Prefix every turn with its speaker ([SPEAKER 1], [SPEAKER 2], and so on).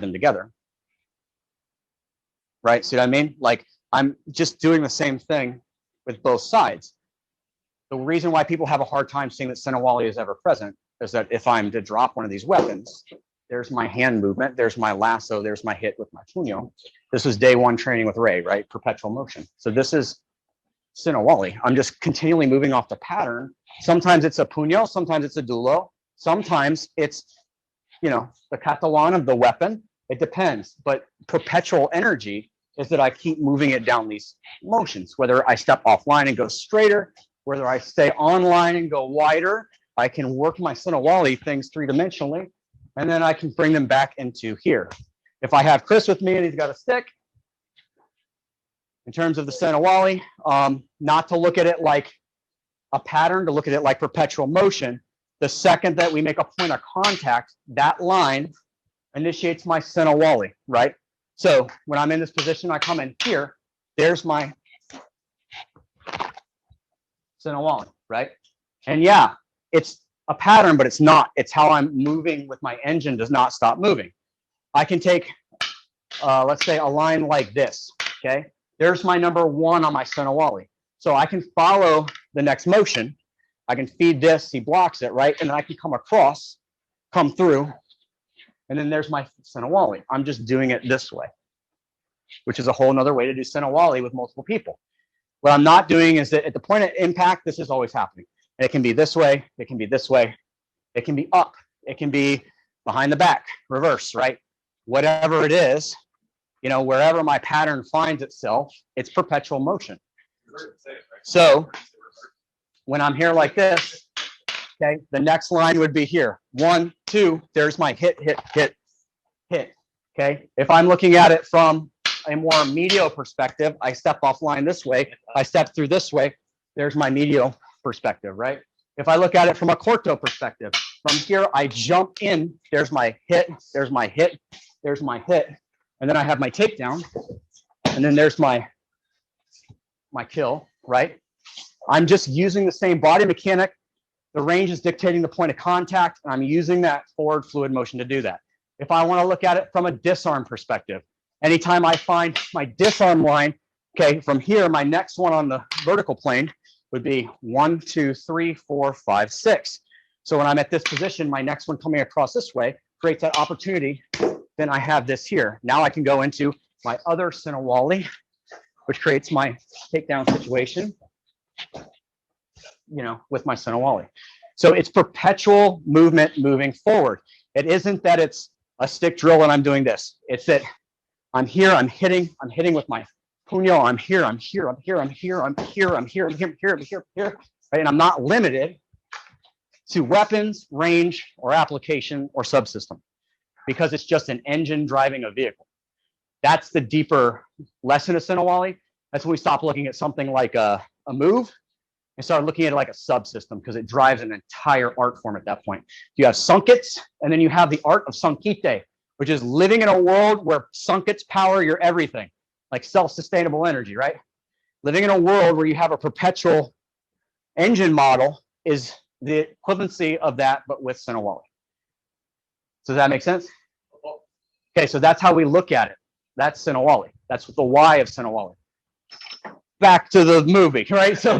[SPEAKER 1] them together. Right? See what I mean? Like, I'm just doing the same thing with both sides. The reason why people have a hard time seeing that Sinawalli is ever present is that if I'm to drop one of these weapons, there's my hand movement, there's my lasso, there's my hit with my puño. This was day one training with Ray, right? Perpetual motion. So this is Sinawalli. I'm just continually moving off the pattern. Sometimes it's a puño, sometimes it's a dulo, sometimes it's, you know, the katawan of the weapon. It depends, but perpetual energy is that I keep moving it down these motions, whether I step offline and go straighter, whether I stay online and go wider. I can work my Sinawalli things three-dimensionally, and then I can bring them back into here. If I have Chris with me and he's got a stick, in terms of the Sinawalli, not to look at it like a pattern, to look at it like perpetual motion. The second that we make a point of contact, that line initiates my Sinawalli, right? So when I'm in this position, I come in here, there's my Sinawalli, right? And yeah, it's a pattern, but it's not. It's how I'm moving with my engine does not stop moving. I can take, let's say, a line like this, okay? There's my number one on my Sinawalli. So I can follow the next motion. I can feed this, he blocks it, right? And then I can come across, come through, and then there's my Sinawalli. I'm just doing it this way, which is a whole nother way to do Sinawalli with multiple people. What I'm not doing is that at the point of impact, this is always happening. And it can be this way, it can be this way, it can be up, it can be behind the back, reverse, right? Whatever it is, you know, wherever my pattern finds itself, it's perpetual motion. So when I'm here like this, okay, the next line would be here. 1, 2, there's my hit, hit, hit, hit, okay? If I'm looking at it from a more medial perspective, I step offline this way, I step through this way, there's my medial perspective, right? If I look at it from a corto perspective, from here I jump in, there's my hit, there's my hit, there's my hit, and then I have my takedown, and then there's my kill, right? I'm just using the same body mechanic. The range is dictating the point of contact, and I'm using that forward fluid motion to do that. If I want to look at it from a disarm perspective, anytime I find my disarm line, okay, from here, my next one on the vertical plane would be 1, 2, 3, 4, 5, 6. So when I'm at this position, my next one coming across this way creates that opportunity. Then I have this here. Now I can go into my other Sinawalli, which creates my takedown situation, you know, with my Sinawalli. So it's perpetual movement moving forward. It isn't that it's a stick drill and I'm doing this. It's that I'm here, I'm hitting with my puño, I'm here, I'm here, I'm here, I'm here, I'm here, I'm here, I'm here, I'm here, I'm here, here, right? And I'm not limited to weapons, range, or application or subsystem, because it's just an engine driving a vehicle. That's the deeper lesson of Sinawalli. That's when we stop looking at something like a move and start looking at it like a subsystem, because it drives an entire art form at that point. You have sunkets, and then you have the art of sankite, which is living in a world where sunkets power your everything, like self-sustainable energy, right? Living in a world where you have a perpetual engine model is the equivalency of that, but with Sinawalli. Does that make sense? Okay, so that's how we look at it. That's Sinawalli. That's the why of Sinawalli. Back to the movie, right? So